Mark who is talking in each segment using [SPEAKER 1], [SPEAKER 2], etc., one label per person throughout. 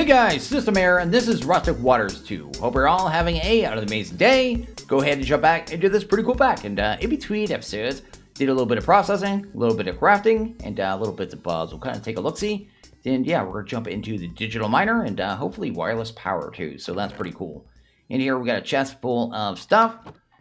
[SPEAKER 1] guys, System Error, and this is Rustic Waters 2. Hope you're all having an amazing day. Go ahead and jump back into this pretty cool pack. And in between episodes, did a little bit of processing, a little bit of crafting, and a little bits of buzz. We'll kind of take a look-see. Then, yeah, we're going to jump into the digital miner and hopefully wireless power too. So that's pretty cool. In here, we got a chest full of stuff.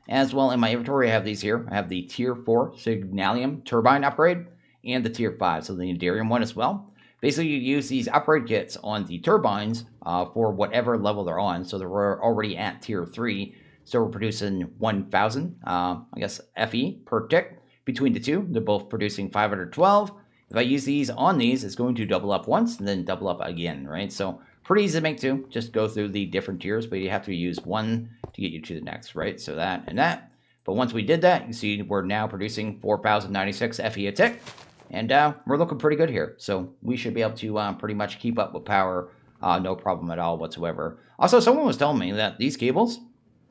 [SPEAKER 1] As well, in my inventory, I have these here. I have the Tier 4 Signalium turbine upgrade and the Tier 5, so the Enderium one as well. Basically, you use these upgrade kits on the turbines for whatever level they're on. So they're already at Tier 3. So we're producing 1,000, I guess, FE per tick between the two. They're both producing 512. If I use these on these, it's going to double up once and then double up again, right? So pretty easy to make two. Just go through the different tiers, but you have to use one to get you to the next, right? So that and that. But once we did that, you see we're now producing 4,096 FE a tick. And we're looking pretty good here. So we should be able to pretty much keep up with power. No problem at all whatsoever. Also, someone was telling me that these cables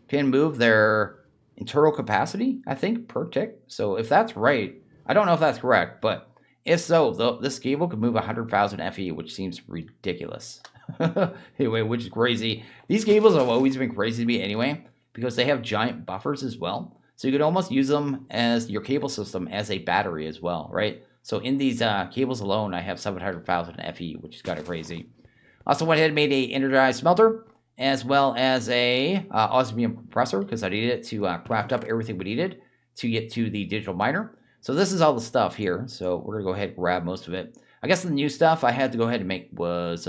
[SPEAKER 1] can move their internal capacity, I think, per tick. So if that's right, I don't know if that's correct, but if so, this cable could move 100,000 FE, which seems ridiculous. Anyway, which is crazy. These cables have always been crazy to me anyway, because they have giant buffers as well. So you could almost use them as your cable system as a battery as well, right? So in these cables alone, I have 700,000 FE, which is kind of crazy. Also went ahead and made a energized smelter, as well as a osmium compressor, because I needed it to craft up everything we needed to get to the digital miner. So this is all the stuff here. So we're going to go ahead and grab most of it. I guess the new stuff I had to go ahead and make was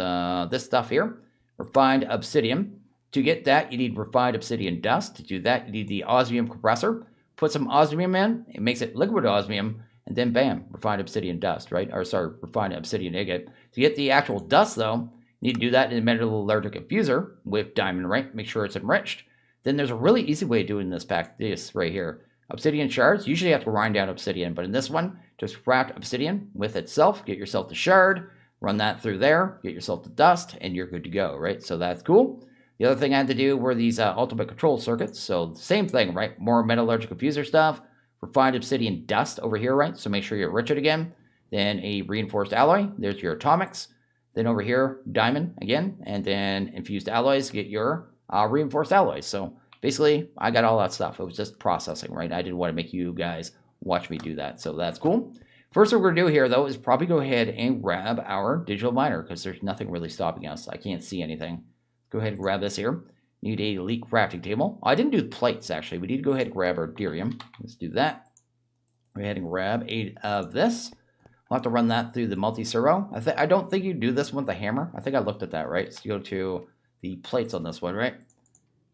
[SPEAKER 1] this stuff here, refined obsidian. To get that, you need refined obsidian dust. To do that, you need the osmium compressor. Put some osmium in. It makes it liquid osmium. And then bam, refined obsidian dust, right? Or sorry, refined obsidian agate. To get the actual dust though, you need to do that in a metallurgic infuser with diamond, right? Make sure it's enriched. Then there's a really easy way of doing this pack, this right here. Obsidian shards, usually you have to grind down obsidian, but in this one, just craft obsidian with itself, get yourself the shard, run that through there, get yourself the dust, and you're good to go, right? So that's cool. The other thing I had to do were these ultimate control circuits. So same thing, right? More metallurgic infuser stuff. Refined obsidian dust over here, right? So make sure you enrich it again. Then a reinforced alloy. There's your atomics. Then over here, diamond again. And then infused alloys, get your reinforced alloys. So basically, I got all that stuff. It was just processing, right? I didn't want to make you guys watch me do that. So that's cool. First what we're going to do here, though, is probably go ahead and grab our digital miner because there's nothing really stopping us. I can't see anything. Go ahead and grab this here. Need a elite crafting table. Oh, I didn't do plates, actually. We need to go ahead and grab our Enderium. Let's do that. Go ahead and grab 8 of this. I'll have to run that through the multi-servo. I don't think you do this one with the hammer. I think I looked at that, right? So you go to the plates on this one, right?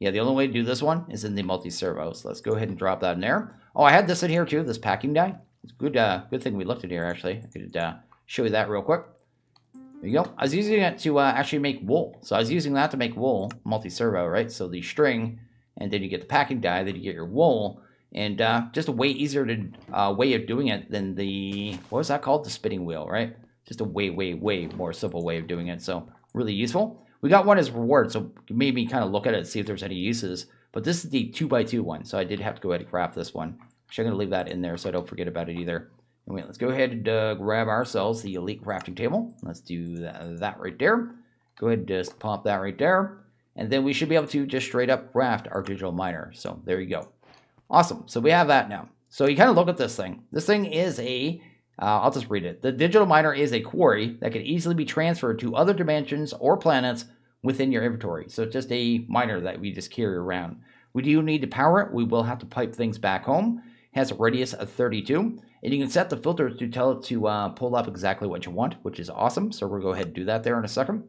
[SPEAKER 1] Yeah, the only way to do this one is in the multi-servo. So let's go ahead and drop that in there. Oh, I had this in here too, this packing die. It's good, good thing we looked at here, actually. I could show you that real quick. There you go. I was using it to actually make wool. So I was using that to make wool, multi-servo, right? So the string, and then you get the packing die, then you get your wool. And just a way easier way of doing it than the, what was that called? The spinning wheel, right? Just a way more simple way of doing it. So really useful. We got one as reward, so maybe kind of look at it and see if there's any uses. But this is the 2x2 one, so I did have to go ahead and craft this one. Actually, I'm going to leave that in there so I don't forget about it either. Anyway, let's go ahead and grab ourselves the elite crafting table. Let's do that right there. Go ahead and just pop that right there. And then we should be able to just straight up craft our digital miner. So there you go. Awesome. So we have that now. So you kind of look at this thing. This thing is a, I'll just read it. The digital miner is a quarry that can easily be transferred to other dimensions or planets within your inventory. So it's just a miner that we just carry around. We do need to power it. We will have to pipe things back home. It has a radius of 32. And you can set the filters to tell it to pull up exactly what you want, which is awesome. So we'll go ahead and do that there in a second.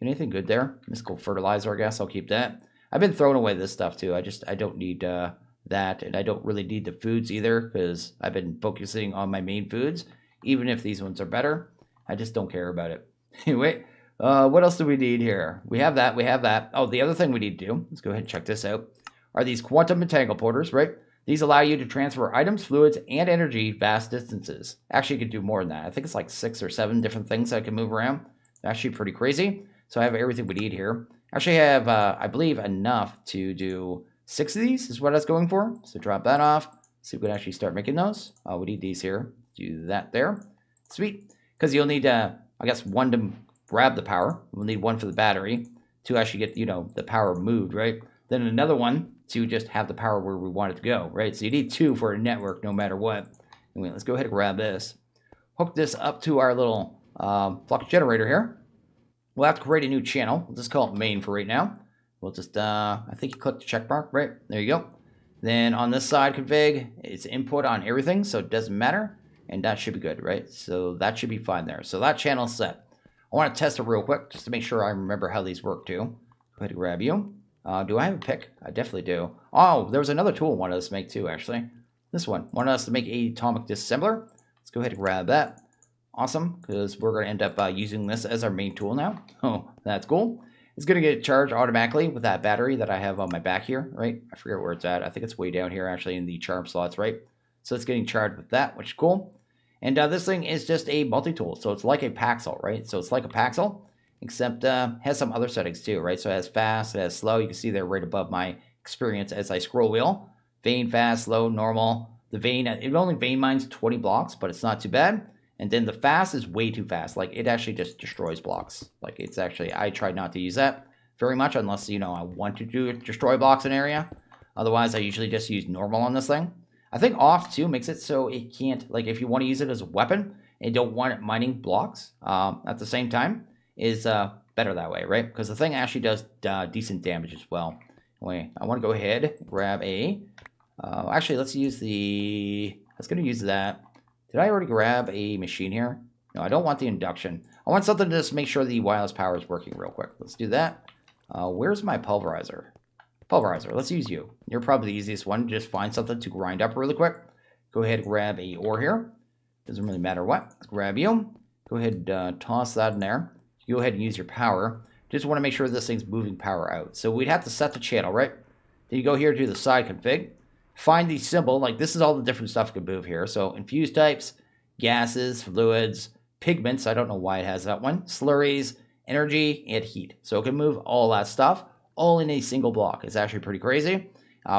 [SPEAKER 1] Anything good there? Mystical fertilizer, I guess. I'll keep that. I've been throwing away this stuff too. I don't need that. And I don't really need the foods either because I've been focusing on my main foods. Even if these ones are better, I just don't care about it. Anyway, what else do we need here? We have that. We have that. Oh, the other thing we need to do, let's go ahead and check this out, are these quantum entangle porters, right? These allow you to transfer items, fluids, and energy vast distances. Actually, you could do more than that. I think it's like 6 or 7 different things I can move around. Actually, pretty crazy. So I have everything we need here. Actually, I have, I believe, enough to do 6 of these is what I was going for. So drop that off. See if we can actually start making those. We need these here. Do that there. Sweet. Because you'll need, I guess, one to grab the power. We'll need one for the battery to actually get, the power moved, right? Then another one to just have the power where we want it to go, right? So you need two for a network no matter what. Anyway, let's go ahead and grab this. Hook this up to our little flux generator here. We'll have to create a new channel. We'll just call it main for right now. We'll just, I think you click the check mark, right? There you go. Then on this side config, it's input on everything, so it doesn't matter. And that should be good, right? So that should be fine there. So that channel's set. I want to test it real quick just to make sure I remember how these work too. Go ahead and grab you. Do I have a pick? I definitely do. Oh, there was another tool I wanted us to make too, actually. This one. Wanted us to make a atomic disassembler. Let's go ahead and grab that. Awesome, because we're going to end up using this as our main tool now. Oh, that's cool. It's going to get charged automatically with that battery that I have on my back here, right? I forget where it's at. I think it's way down here, actually, in the charm slots, right? So it's getting charged with that, which is cool. And this thing is just a multi-tool, so it's like a Paxel, right? So it's like a Paxel, except has some other settings too, right? So it has fast, it has slow. You can see there right above my experience as I scroll wheel. Vein, fast, slow, normal. The vein, it only vein mines 20 blocks, but it's not too bad. And then the fast is way too fast. Like, it actually just destroys blocks. Like, it's actually, I tried not to use that very much unless, I want to destroy blocks in an area. Otherwise, I usually just use normal on this thing. I think off, too, makes it so it can't, like, if you want to use it as a weapon and don't want it mining blocks at the same time, is better that way, right? Because the thing actually does decent damage as well. Anyway, I want to go ahead, grab a, actually, let's use the, I was going to use that. Did I already grab a machine here? No, I don't want the induction. I want something to just make sure the wireless power is working real quick. Let's do that. Where's my pulverizer? Pulverizer, let's use you. You're probably the easiest one. Just find something to grind up really quick. Go ahead and grab a ore here. Doesn't really matter what. Let's grab you. Go ahead and toss that in there. Go ahead and use your power. Just want to make sure this thing's moving power out. So we'd have to set the channel, right? Then you go here to the side config. Find the symbol. Like, this is all the different stuff you can move here. So infused types, gases, fluids, pigments. I don't know why it has that one. Slurries, energy, and heat. So it can move all that stuff all in a single block. It's actually pretty crazy.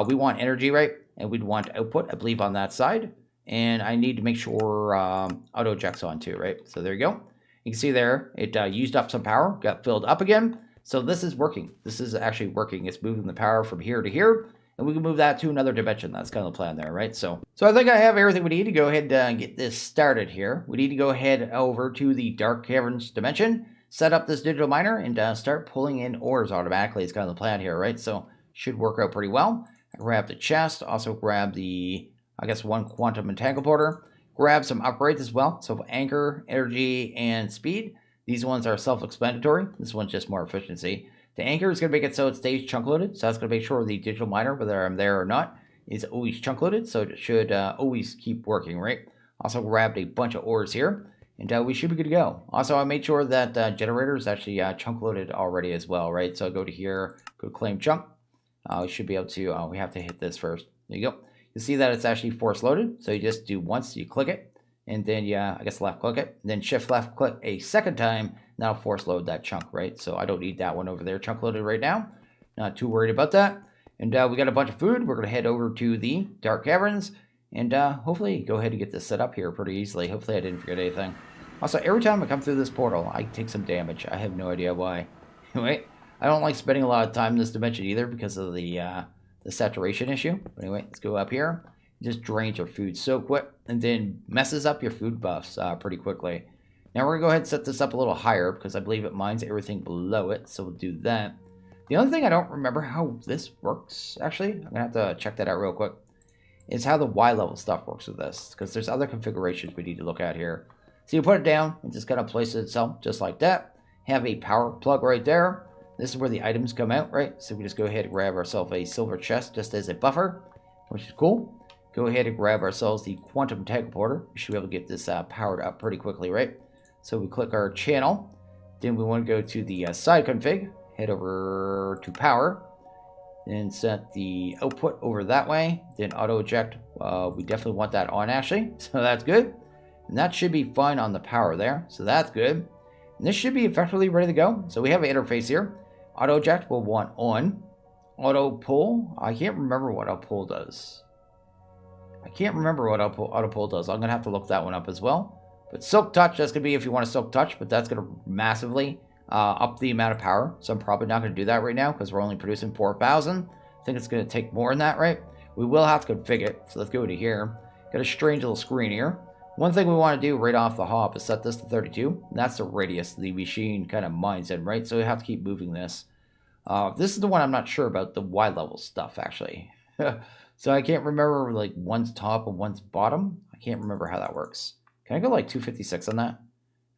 [SPEAKER 1] We want energy, right? And we'd want output, I believe, on that side. And I need to make sure auto eject's on too, right? So there you go. You can see there, it used up some power, got filled up again. So this is working. This is actually working. It's moving the power from here to here. And we can move that to another dimension. That's kind of the plan there, right? So I think I have everything we need to go ahead and get this started here. We need to go ahead over to the Dark Caverns dimension, set up this digital miner, and start pulling in ores automatically. It's kind of the plan here, right? So should work out pretty well. I grab the chest, also grab the, I guess, one quantum entangleporter. Grab some upgrades as well. So anchor, energy, and speed. These ones are self-explanatory. This one's just more efficiency. The anchor is going to make it so it stays chunk loaded. So that's going to make sure the digital miner, whether I'm there or not, is always chunk loaded. So it should always keep working, right? Also grabbed a bunch of ores here. And we should be good to go. Also, I made sure that generator is actually chunk loaded already as well, right? So go to here, go claim chunk. We should be able to, we have to hit this first. There you go. You see that it's actually force loaded. So you just do once, you click it. And then, I guess left click it. Then shift left click a second time. Now force load that chunk, right? So I don't need that one over there chunk loaded right now. Not too worried about that. And we got a bunch of food. We're going to head over to the Dark Caverns. And hopefully go ahead and get this set up here pretty easily. Hopefully I didn't forget anything. Also, every time I come through this portal, I take some damage. I have no idea why. Anyway, I don't like spending a lot of time in this dimension either because of the saturation issue. But anyway, let's go up here. It just drains your food so quick and then messes up your food buffs pretty quickly. Now we're going to go ahead and set this up a little higher because I believe it mines everything below it. So we'll do that. The only thing I don't remember how this works, actually, I'm going to have to check that out real quick, is how the Y level stuff works with this. Because there's other configurations we need to look at here. So you put it down and just kind of place it itself just like that. Have a power plug right there. This is where the items come out, right? So we just go ahead and grab ourselves a silver chest just as a buffer, which is cool. Go ahead and grab ourselves the quantum entangleporter. We should be able to get this powered up pretty quickly, right? So we click our channel. Then we want to go to the side config. Head over to power. Then set the output over that way. Then auto eject. We definitely want that on actually. So that's good. And that should be fine on the power there. So that's good. And this should be effectively ready to go. So we have an interface here. Auto eject we'll want on. Auto pull. I can't remember what auto pull does. I'm going to have to look that one up as well. But Silk Touch, that's going to be if you want a Silk Touch, but that's going to massively up the amount of power. So I'm probably not going to do that right now because we're only producing 4,000. I think it's going to take more than that, right? We will have to configure it. So let's go into here. Got a strange little screen here. One thing we want to do right off the hop is set this to 32. And that's the radius the machine kind of mines in, right? So we have to keep moving this. This is the one I'm not sure about, the Y level stuff, actually. So I can't remember, like, one's top and one's bottom. I can't remember how that works. Can I go, like, 256 on that?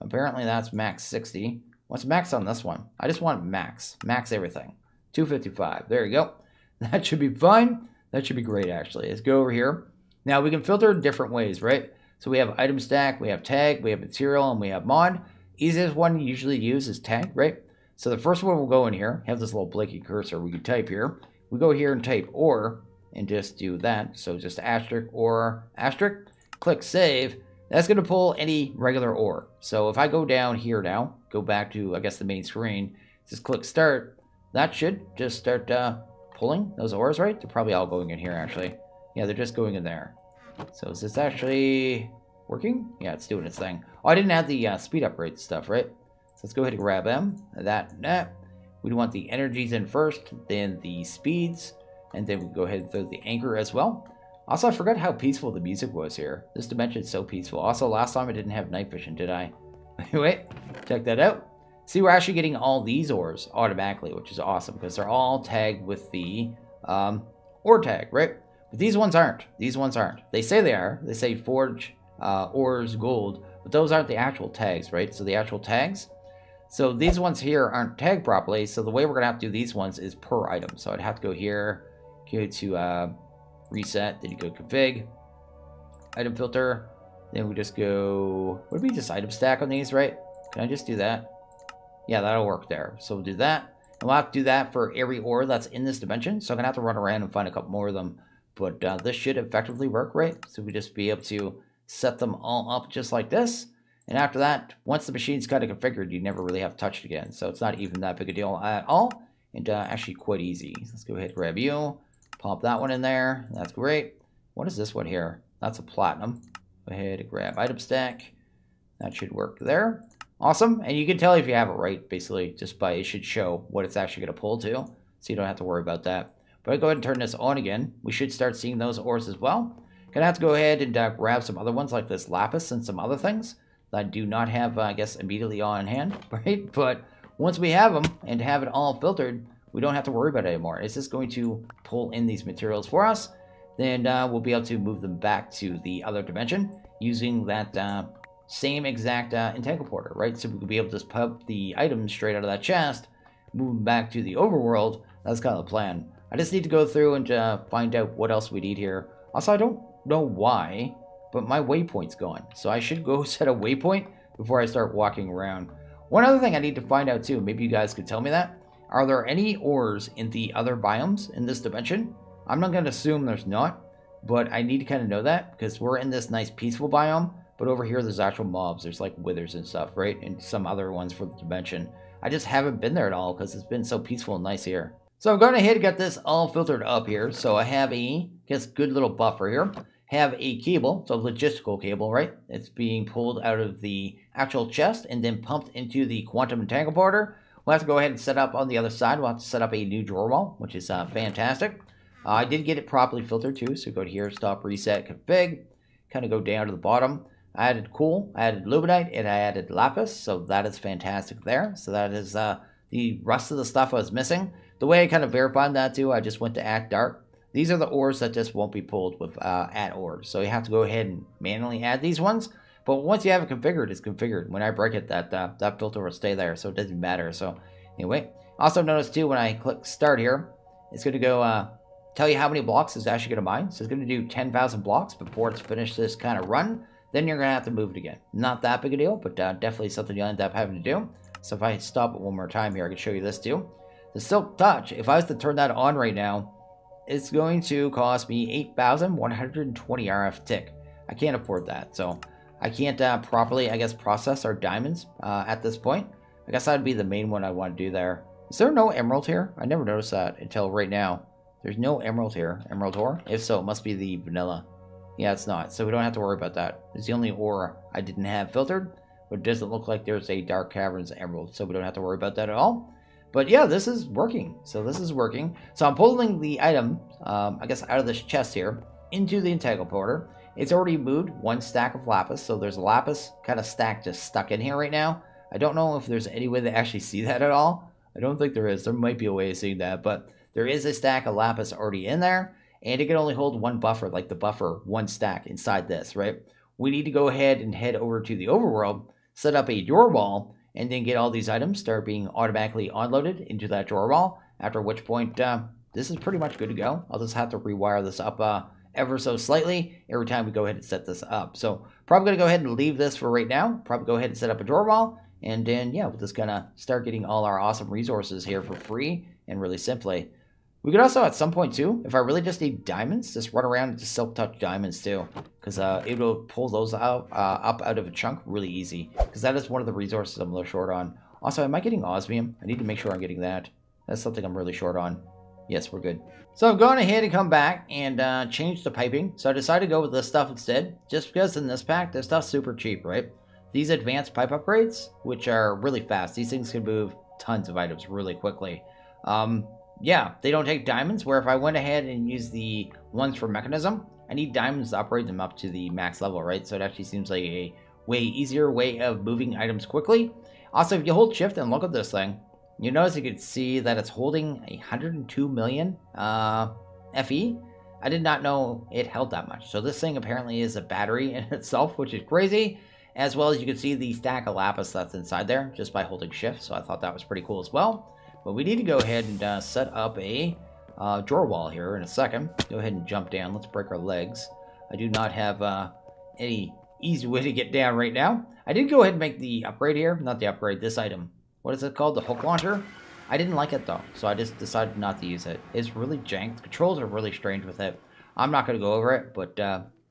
[SPEAKER 1] Apparently that's max 60. What's max on this one? I just want max. Max everything. 255. There you go. That should be fine. That should be great, actually. Let's go over here. Now, we can filter in different ways, right? So we have item stack, we have tag, we have material, and we have mod. Easiest one you usually use is tag, right? So the first one we'll go in here, have this little blinking cursor we can type here. We go here and type or, and just do that. So just asterisk or asterisk, click save. That's going to pull any regular ore. So if I go down here now, go back to, I guess, the main screen, just click start. That should just start pulling those ores, right? They're probably all going in here, actually. Yeah, they're just going in there. So is this actually working? Yeah, it's doing its thing. Oh, I didn't add the speed upgrade stuff, right? So let's go ahead and grab them. That. We want the energies in first, then the speeds, and then we go ahead and throw the anchor as well. Also, I forgot how peaceful the music was here. This dimension is so peaceful. Also, last time I didn't have night vision, did I? Wait, check that out. See, we're actually getting all these ores automatically, which is awesome because they're all tagged with the ore tag, right? But these ones aren't. These ones aren't. They say they are. They say forge ores gold, but those aren't the actual tags, right? So the actual tags. So these ones here aren't tagged properly. So the way we're going to have to do these ones is per item. So I'd have to go here, go to reset, then you go config, item filter. Then we just go, would we just item stack on these, right? Can I just do that? Yeah, that'll work there. So we'll do that. And we'll have to do that for every ore that's in this dimension. So I'm going to have to run around and find a couple more of them. But this should effectively work, right? So we just be able to set them all up just like this. And after that, once the machine's kind of configured, you never really have to touch it again. So it's not even that big a deal at all. And actually quite easy. Let's go ahead and grab you. Pop that one in there. That's great. What is this one here? That's a platinum. Go ahead and grab item stack. That should work there. Awesome. And you can tell if you have it right, basically, just by it should show what it's actually going to pull to. So you don't have to worry about that. But I'll go ahead and turn this on again. We should start seeing those ores as well. Gonna have to go ahead and grab some other ones like this lapis and some other things that I do not have, I guess, immediately on hand, right? But once we have them and have it all filtered, we don't have to worry about it anymore. It's just going to pull in these materials for us. Then we'll be able to move them back to the other dimension using that same exact entangleporter, right? So we can be able to just pump the items straight out of that chest, move them back to the overworld. That's kind of the plan. I just need to go through and find out what else we need here. Also, I don't know why, but my waypoint's gone. So I should go set a waypoint before I start walking around. One other thing I need to find out too, maybe you guys could tell me that. Are there any ores in the other biomes in this dimension? I'm not going to assume there's not, but I need to kind of know that because we're in this nice peaceful biome. But over here, there's actual mobs. There's like withers and stuff, right? And some other ones for the dimension. I just haven't been there at all because it's been so peaceful and nice here. So I'm going ahead and get this all filtered up here. So I have a, good little buffer here. Have a cable, so a logistical cable, right? It's being pulled out of the actual chest and then pumped into the quantum entangleporter. We'll have to go ahead and set up on the other side. We'll have to set up a new drawer wall, which is fantastic. I did get it properly filtered too. So go to here, stop, reset, config. Kind of go down to the bottom. I added coal, I added luminite, and I added lapis. So that is fantastic there. So that is the rest of the stuff I was missing. The way I kind of verified that too, I just went to add dark. These are the ores that just won't be pulled with add ores. So you have to go ahead and manually add these ones. But once you have it configured, it's configured. When I break it, that filter will stay there. So it doesn't matter. So anyway, also notice too, when I click start here, it's going to go tell you how many blocks it's actually going to mine. So it's going to do 10,000 blocks before it's finished this kind of run. Then you're going to have to move it again. Not that big a deal, but definitely something you'll end up having to do. So if I stop it one more time here, I can show you this too. The Silk Touch, if I was to turn that on right now, it's going to cost me 8,120 RF tick. I can't afford that, so I can't properly, I guess, process our diamonds at this point. I guess that'd be the main one I want to do there. Is there no emerald here? I never noticed that until right now. There's no emerald here. Emerald ore? If so, it must be the vanilla. Yeah, it's not. So we don't have to worry about that. It's the only ore I didn't have filtered. But it doesn't look like there's a Dark Caverns Emerald. So we don't have to worry about that at all. But yeah, this is working. So this is working. So I'm pulling the item, I guess, out of this chest here into the Entangle Porter. It's already moved one stack of lapis. So there's a lapis kind of stack just stuck in here right now. I don't know if there's any way to actually see that at all. I don't think there is. There might be a way of seeing that. But there is a stack of lapis already in there. And it can only hold one buffer, like the buffer, one stack inside this, right? We need to go ahead and head over to the overworld, set up a drawer wall, and then get all these items start being automatically unloaded into that drawer wall, after which point this is pretty much good to go. I'll just have to rewire this up ever so slightly every time we go ahead and set this up. So probably going to go ahead and leave this for right now. Probably go ahead and set up a drawer wall, and then yeah, we're just going to start getting all our awesome resources here for free and really simply. We could also, at some point too, if I really just need diamonds, just run around and just silk-touch diamonds too. Because it will pull those out, up out of a chunk really easy. Because that is one of the resources I'm a little short on. Also, am I getting osmium? I need to make sure I'm getting that. That's something I'm really short on. Yes, we're good. So I'm going ahead and come back and change the piping. So I decided to go with this stuff instead. Just because in this pack, this stuff's super cheap, right? These advanced pipe upgrades, which are really fast. These things can move tons of items really quickly. Yeah, they don't take diamonds, where if I went ahead and used the ones for mechanism, I need diamonds to upgrade them up to the max level, right? So it actually seems like a way easier way of moving items quickly. Also, if you hold shift and look at this thing, you notice you can see that it's holding 102 million FE. I did not know it held that much. So this thing apparently is a battery in itself, which is crazy. As well as you can see the stack of lapis that's inside there just by holding shift. So I thought that was pretty cool as well. But we need to go ahead and set up a drawer wall here in a second. Go ahead and jump down. Let's break our legs. I do not have any easy way to get down right now. I did go ahead and make the upgrade here. Not the upgrade, this item. What is it called? The hook launcher? I didn't like it though, so I just decided not to use it. It's really jank. The controls are really strange with it. I'm not going to go over it, but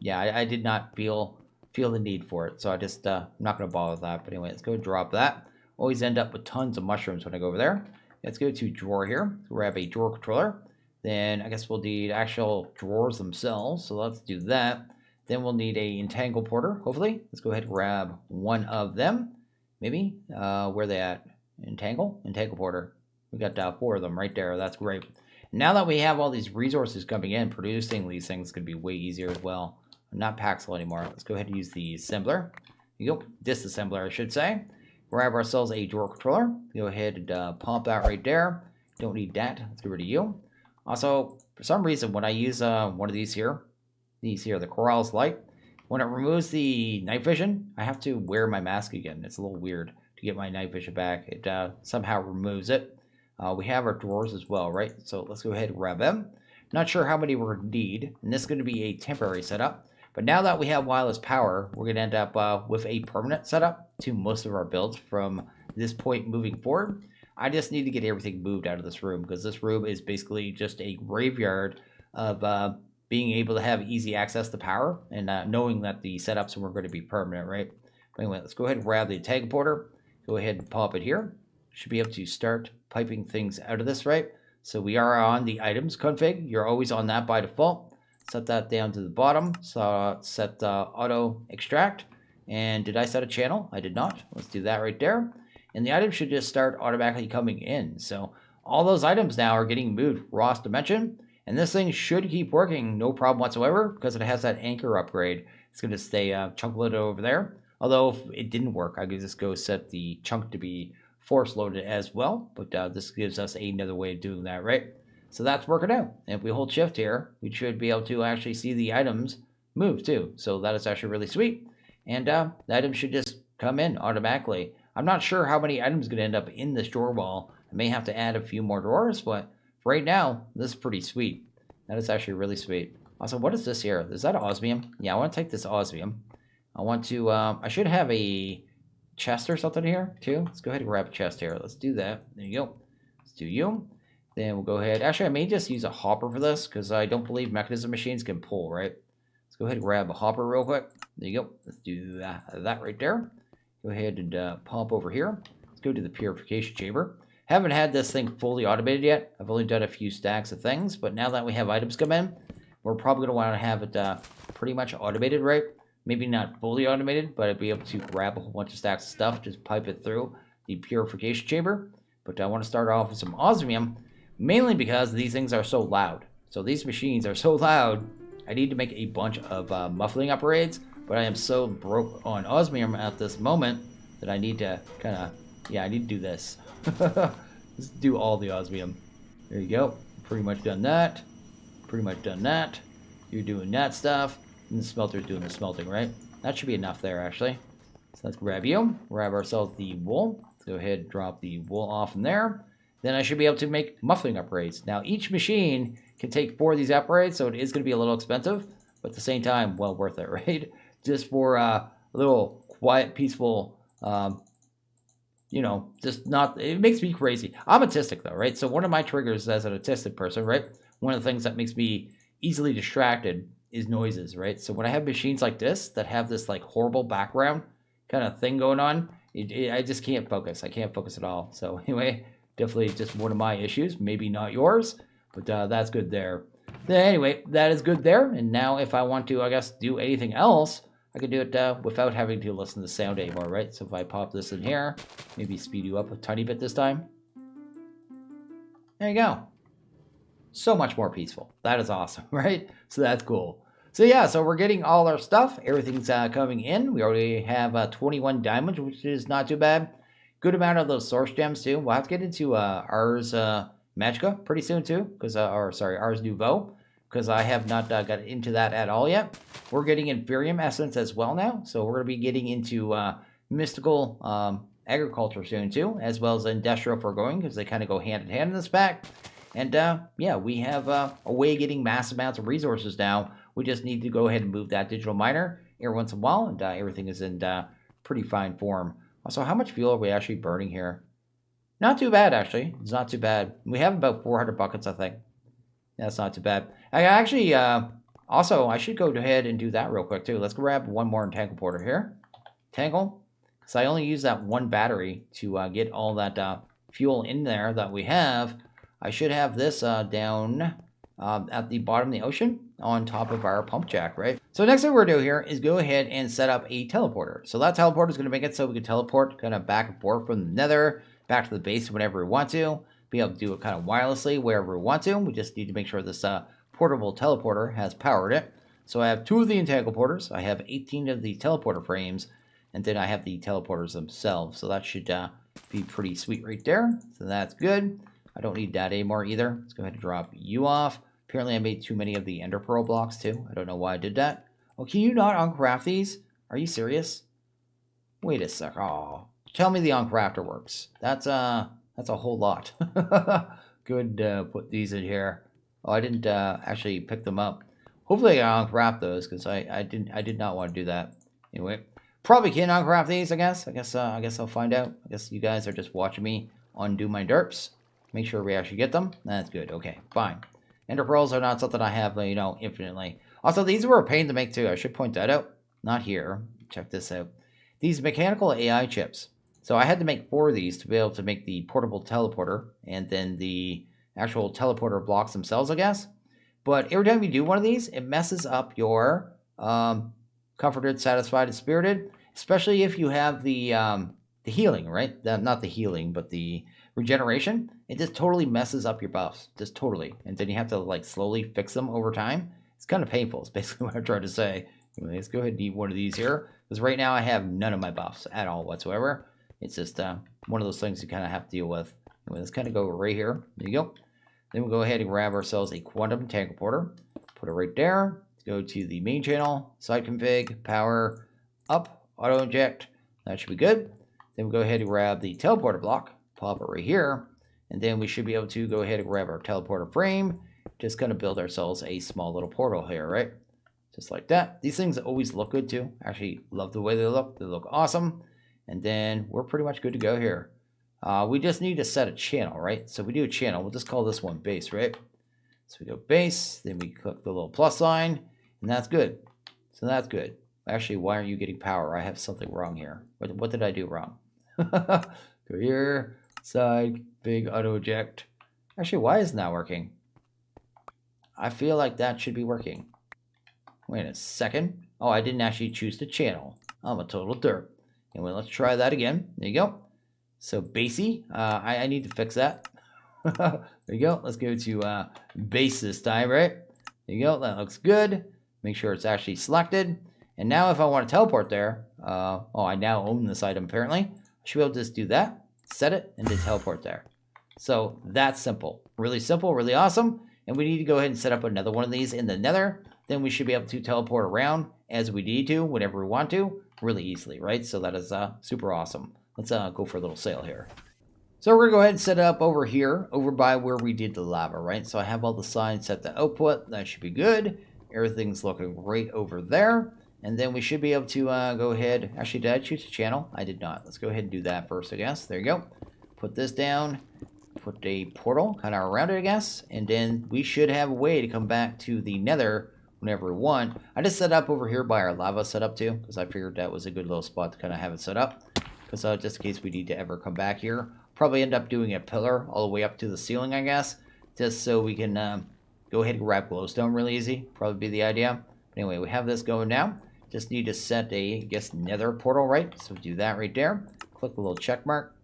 [SPEAKER 1] yeah, I did not feel the need for it. So I just, I'm not going to bother with that. But anyway, let's go drop that. Always end up with tons of mushrooms when I go over there. Let's go to drawer here. Grab a drawer controller. Then I guess we'll need actual drawers themselves. So let's do that. Then we'll need a entangle porter, hopefully. Let's go ahead and grab one of them. Maybe. Where are they at? Entangle porter. We got 4 of them right there. That's great. Now that we have all these resources coming in, producing these things can be way easier as well. Not Paxel anymore. Let's go ahead and use the assembler. Here you go. Disassembler, I should say. Grab ourselves a drawer controller. Go ahead and pump that right there. Don't need that. Let's get rid of you. Also, for some reason, when I use one of these here, the Corals Light, when it removes the night vision, I have to wear my mask again. It's a little weird to get my night vision back. It somehow removes it. We have our drawers as well, right? So let's go ahead and grab them. Not sure how many we're going to need, and this is going to be a temporary setup. But now that we have wireless power, we're going to end up with a permanent setup to most of our builds from this point moving forward. I just need to get everything moved out of this room because this room is basically just a graveyard of being able to have easy access to power and knowing that the setups were going to be permanent, right? But anyway, let's go ahead and grab the tag porter. Go ahead and pop it here. Should be able to start piping things out of this, right? So we are on the items config. You're always on that by default. Set that down to the bottom. So set auto extract. And did I set a channel? I did not. Let's do that right there. And the items should just start automatically coming in. So all those items now are getting moved Ross dimension. And this thing should keep working, no problem whatsoever, because it has that anchor upgrade. It's going to stay chunk loaded over there. Although if it didn't work, I could just go set the chunk to be force loaded as well. But this gives us another way of doing that, right? So that's working out. And if we hold shift here, we should be able to actually see the items move too. So that is actually really sweet. And the items should just come in automatically. I'm not sure how many items are going to end up in this drawer wall. I may have to add a few more drawers, but for right now, this is pretty sweet. That is actually really sweet. Also, what is this here? Is that osmium? Yeah, I want to take this osmium. I want to, I should have a chest or something here too. Let's go ahead and grab a chest here. Let's do that. There you go. Let's do you. Then we'll go ahead. Actually, I may just use a hopper for this because I don't believe mechanism machines can pull, right? Let's go ahead and grab a hopper real quick. There you go. Let's do that right there. Go ahead and pump over here. Let's go to the purification chamber. Haven't had this thing fully automated yet. I've only done a few stacks of things, but now that we have items come in, we're probably going to want to have it pretty much automated, right? Maybe not fully automated, but I'd be able to grab a whole bunch of stacks of stuff, just pipe it through the purification chamber. But I want to start off with some osmium, mainly because these things are so loud. So these machines are so loud, I need to make a bunch of muffling upgrades, but I am so broke on osmium at this moment that I need to kind of, yeah, I need to do this. Let's do all the osmium. There you go. Pretty much done that. Pretty much done that. You're doing that stuff. And the smelter's doing the smelting, right? That should be enough there, actually. So let's grab you. Grab ourselves the wool. Let's go ahead and drop the wool off in there. Then I should be able to make muffling upgrades. Now, each machine can take 4 of these upgrades, so it is going to be a little expensive, but at the same time, well worth it, right? Just for a little quiet, peaceful, you know, just not, it makes me crazy. I'm autistic, though, right? So one of my triggers as an autistic person, right? One of the things that makes me easily distracted is noises, right? So when I have machines like this that have this like horrible background kind of thing going on, I just can't focus. I can't focus at all. So anyway, definitely just one of my issues, maybe not yours, but that's good there. Anyway, that is good there. And now if I want to, I guess, do anything else, I can do it without having to listen to sound anymore, right? So if I pop this in here, maybe speed you up a tiny bit this time. There you go. So much more peaceful. That is awesome, right? So that's cool. So yeah, so we're getting all our stuff. Everything's coming in. We already have 21 diamonds, which is not too bad. Good amount of those source gems too. We'll have to get into Ars Magica pretty soon too, because Ars Nouveau, because I have not got into that at all yet. We're getting Inferium Essence as well now, so we're going to be getting into Mystical Agriculture soon too, as well as Industrial Foregoing, because they kind of go hand in hand in this pack. And yeah, we have a way of getting massive amounts of resources now. We just need to go ahead and move that digital miner every once in a while, and everything is in pretty fine form. Also, how much fuel are we actually burning here? Not too bad, actually. It's not too bad. We have about 400 buckets, I think. That's not too bad. I actually, also, I should go ahead and do that real quick, too. Let's grab one more entangle porter here. Tangle. Because I only use that one battery to get all that fuel in there that we have. I should have this down at the bottom of the ocean on top of our pump jack, right? So next thing we're going to do here is go ahead and set up a teleporter. So that teleporter is going to make it so we can teleport kind of back and forth from the nether, back to the base whenever we want to. Be able to do it kind of wirelessly wherever we want to. We just need to make sure this portable teleporter has power in it. So I have 2 of the entangle porters. I have 18 of the teleporter frames. And then I have the teleporters themselves. So that should be pretty sweet right there. So that's good. I don't need that anymore either. Let's go ahead and drop you off. Apparently I made too many of the ender pearl blocks too. I don't know why I did that. Oh, can you not uncraft these? Are you serious? Wait a sec. Oh, tell me the uncrafter works. That's a whole lot. Good, put these in here. Oh, I didn't actually pick them up. Hopefully I can uncraft those because I did not want to do that. Anyway, probably can uncraft these. I guess I'll find out. I guess you guys are just watching me undo my derps. Make sure we actually get them. That's good. Okay, fine. Ender pearls are not something I have, you know, infinitely. Also, these were a pain to make too. I should point that out. Not here. Check this out. These mechanical AI chips. So I had to make 4 of these to be able to make the portable teleporter and then the actual teleporter blocks themselves, I guess. But every time you do one of these, it messes up your comforted, satisfied, and spirited. Especially if you have the healing, right? Not the healing, but the regeneration. It just totally messes up your buffs. Just totally. And then you have to like slowly fix them over time. It's kind of painful. It's basically what I'm trying to say. Anyway, let's go ahead and eat one of these here. Because right now I have none of my buffs at all whatsoever. It's just one of those things you kind of have to deal with. Anyway, let's kind of go right here. There you go. Then we'll go ahead and grab ourselves a quantum entangle porter. Put it right there. Let's go to the main channel. Side config. Power. Up. Auto inject. That should be good. Then we'll go ahead and grab the teleporter block. Pop it right here. And then we should be able to go ahead and grab our teleporter frame. Just kind of build ourselves a small little portal here, right? Just like that. These things always look good too. Actually, love the way they look. They look awesome. And then we're pretty much good to go here. We just need to set a channel, right? So if we do a channel, we'll just call this one base, right? So we go base, then we click the little plus sign, and that's good. So that's good. Actually, why aren't you getting power? I have something wrong here. What did I do wrong? Go here, side, big auto eject. Actually, why isn't that working? I feel like that should be working. Wait a second. Oh, I didn't actually choose the channel. I'm a total derp. Anyway, let's try that again. There you go. So basey, I need to fix that. There you go. Let's go to base this time, right? There you go. That looks good. Make sure it's actually selected. And now if I want to teleport there, oh, I now own this item apparently. I should be able to just do that, set it, and then teleport there. So that's simple. Really simple, really awesome. And we need to go ahead and set up another one of these in the nether. Then we should be able to teleport around as we need to, whenever we want to, really easily, right? So that is super awesome. Let's go for a little sail here. So we're going to go ahead and set it up over here, over by where we did the lava, right? So I have all the signs set to output. That should be good. Everything's looking great over there. And then we should be able to go ahead. Actually, did I choose a channel? I did not. Let's go ahead and do that first, I guess. There you go. Put this down. Put a portal kind of around it, I guess. And then we should have a way to come back to the nether whenever we want. I just set up over here by our lava setup too, because I figured that was a good little spot to kind of have it set up. Because just in case we need to ever come back here. Probably end up doing a pillar all the way up to the ceiling, I guess. Just so we can go ahead and grab glowstone really easy. Probably be the idea. But anyway, we have this going now. Just need to set a, I guess, nether portal, right? So do that right there. Click the little check mark.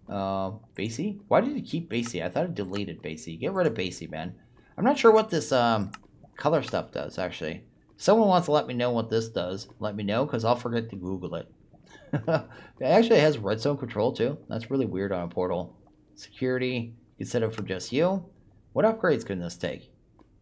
[SPEAKER 1] Basey? Why did you keep Basey? I thought it deleted Basey. Get rid of Basey, man. I'm not sure what this color stuff does, actually. If someone wants to let me know what this does, let me know, because I'll forget to Google it. It actually has redstone control, too. That's really weird on a portal. Security. You can set it for just you. What upgrades can this take?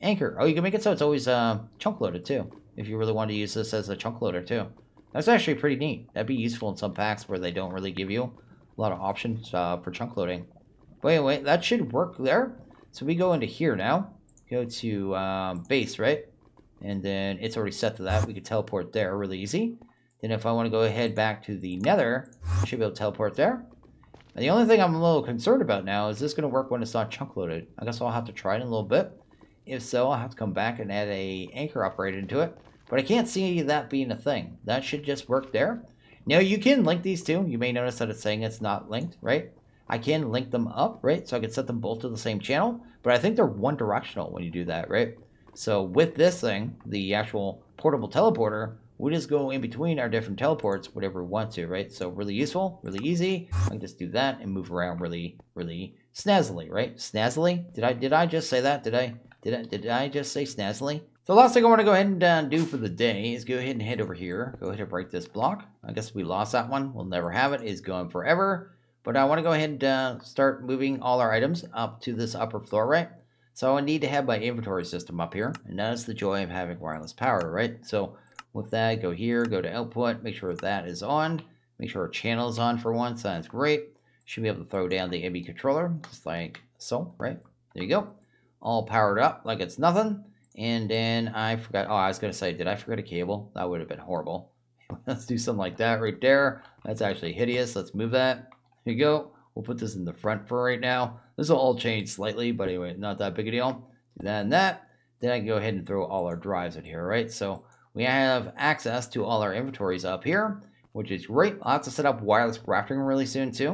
[SPEAKER 1] Anchor. Oh, you can make it so it's always chunk loaded, too. If you really want to use this as a chunk loader, too. That's actually pretty neat. That'd be useful in some packs where they don't really give you a lot of options for chunk loading. But anyway, that should work there. So we go into here now. Go to base, right? And then it's already set to that. We can teleport there really easy. Then if I want to go ahead back to the nether, I should be able to teleport there. And the only thing I'm a little concerned about now is this going to work when it's not chunk loaded. I guess I'll have to try it in a little bit. If so, I'll have to come back and add a anchor upgrade into it. But I can't see that being a thing. That should just work there. Now, you can link these two. You may notice that it's saying it's not linked, right? I can link them up, right? So I can set them both to the same channel. But I think they're one directional when you do that, right? So with this thing, the actual portable teleporter, we just go in between our different teleports, whatever we want to, right? So really useful, really easy. I can just do that and move around really, really snazzily, right? Snazzily? Did I just say that? Did I just say snazzily? So last thing I want to go ahead and do for the day is go ahead and head over here. Go ahead and break this block. I guess we lost that one. We'll never have it. It's gone forever. But I want to go ahead and start moving all our items up to this upper floor, right? So I need to have my inventory system up here. And that's the joy of having wireless power, right? So with that, go here, go to output, make sure that is on. Make sure our channel is on for once. That's great. Should be able to throw down the MB controller, just like so, right? There you go. All powered up like it's nothing. And then I forgot, oh, I was going to say, did I forget a cable? That would have been horrible. Let's do something like that right there. That's actually hideous. Let's move that. Here you go. We'll put this in the front for right now. This will all change slightly, but anyway, not that big a deal. Do that and that. Then I can go ahead and throw all our drives in here, right? So we have access to all our inventories up here, which is great. I'll have to set up wireless crafting really soon too.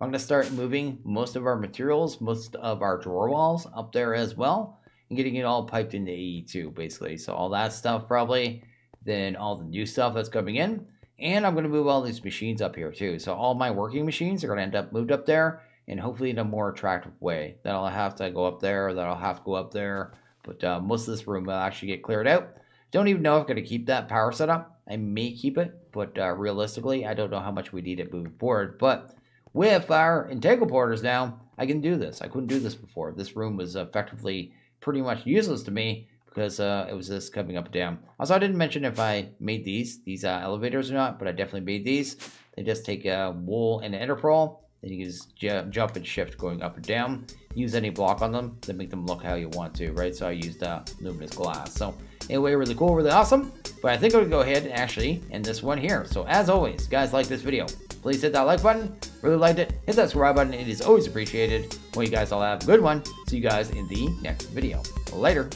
[SPEAKER 1] I'm going to start moving most of our materials, most of our drawer walls up there as well. And getting it all piped into AE2, basically. So all that stuff probably, then all the new stuff that's coming in. And I'm going to move all these machines up here too. So all my working machines are going to end up moved up there, and hopefully in a more attractive way. Then I'll have to go up there, then I'll have to go up there. But most of this room will actually get cleared out. Don't even know if I'm going to keep that power setup. I may keep it, but realistically, I don't know how much we need it moving forward. But with our integral porters now, I can do this. I couldn't do this before. This room was effectively pretty much useless to me because it was just coming up and down. Also, I didn't mention if I made these elevators or not, but I definitely made these. They just take wool and an ender pearl, and you can just jump and shift going up and down. Use any block on them to make them look how you want to, right? So I used luminous glass. So anyway, really cool, really awesome. But I think I'm going to go ahead and actually end this one here. So as always, guys, like this video, please hit that like button. Really liked it. Hit that subscribe button. It is always appreciated. Well, you guys all have a good one. See you guys in the next video. Later.